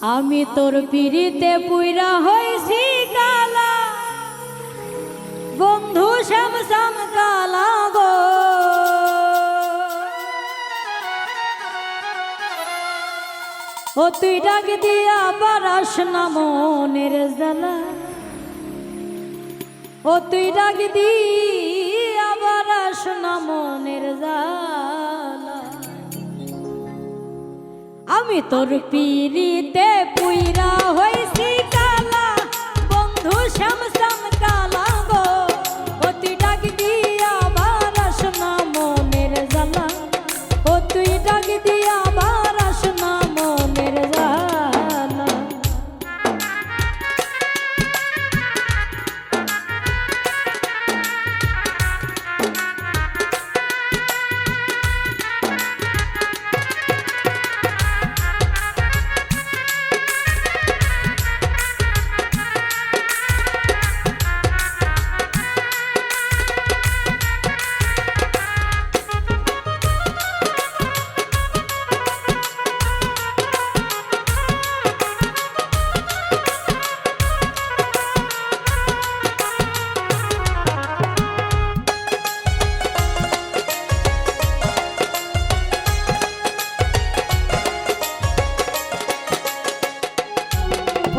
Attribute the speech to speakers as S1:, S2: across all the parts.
S1: আমি তোর পিড়িতে পুইরা হইছি কালা, বন্ধু শ্যাম শ্যাম কালা গো। ও তুই ডাক দিয়া বারাস না মনের জ্বালা, ও তুই ডাক দিয়া বারাস না মনের জ্বালা। আমি তোর পিড়িতে পুইরা হইছি কালা, বন্ধু শ্যাম শ্যাম কালা গো। ও তুই ডাক দিয়া বারাস না মনের জ্বালা, ও তুই ডাক দিয়া বারাস না মনের জ্বালা।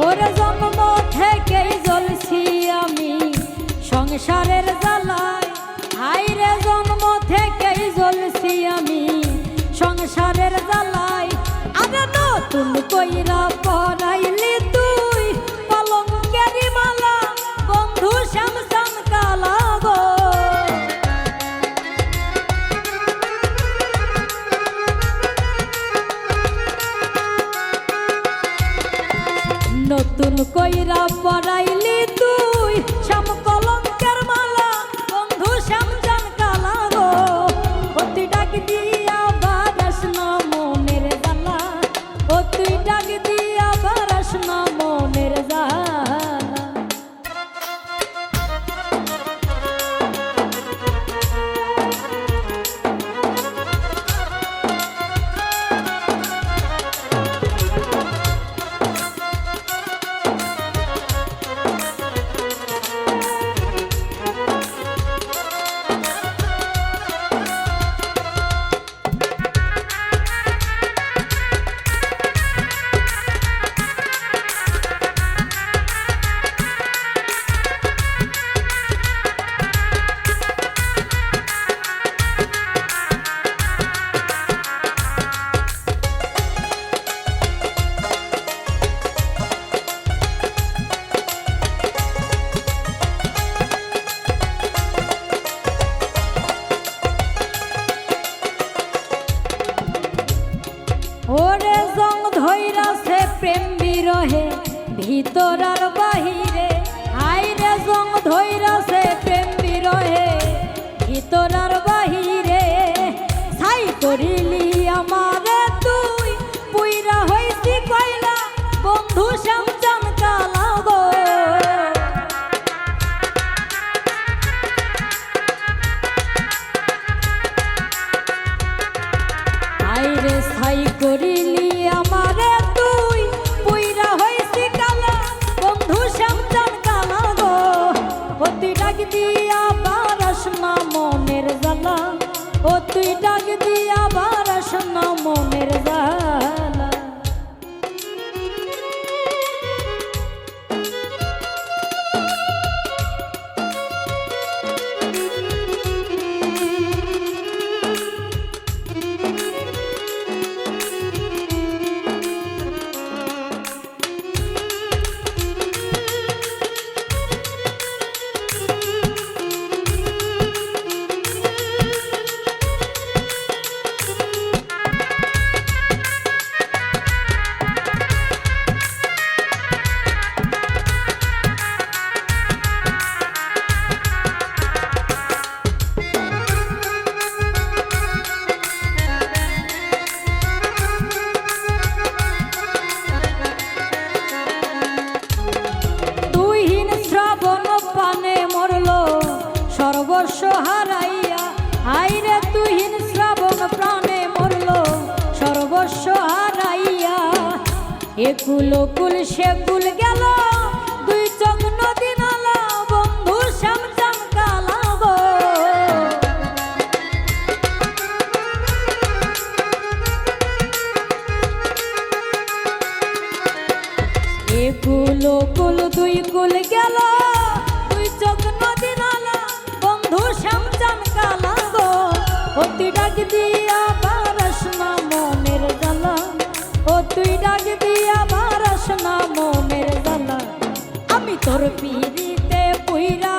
S1: ওরে জন্ম থেকেই জ্বলছি আমি সংসারের জ্বালায়, হাইরে জন্ম থেকেই জ্বলছি আমি সংসারের জ্বালায়। আরে নতুন কইরা পরাইলি তুই কলঙ্কেরি মালা, বন্ধু শ্যাম শ্যাম কালা গো। নতুন কইরা পরাইলি তুই শ্যাম কলঙ্কের মালা, বন্ধু শ্যাম শ্যাম কালা গো। ও তুই ডাক দিয়া বারাস না মনের জ্বালা, ও তুই ডাক দিয়া বারাস না মনের জ্বালা। ওরে জং ধইরাছে প্রেম বিরহে ভিতর আর বাহিরে, আইরে জং ধইরাছে প্রেম বিরহে ভিতর আর বাহিরে। ছাই করিলি আমারে তুই পুইরা হইছি কয়লা, বন্ধু শ্যাম শ্যাম কালা গো। আইরে ছাই করিলি আমারে তুই পুইরা হইছি কালা, বন্ধু শ্যাম শ্যাম কালা গো। ও তুই ডাক দিয়া বারাস না মনের জ্বালা, একুল কুল সেকুল গেল দুই চোখ নদী নালা বন্ধু শ্যাম শ্যাম কালা গো একুল কুল দুই কুল গেল দুই চোখ নদী নালা বন্ধু শ্যাম শ্যাম কালা গো ও তুই ডাক দিয়া বারস না মনের জ্বালা ও তুই ডাক দিয়া বারস না মনের জ্বালা আমি তোর পিড়িতে পুইরা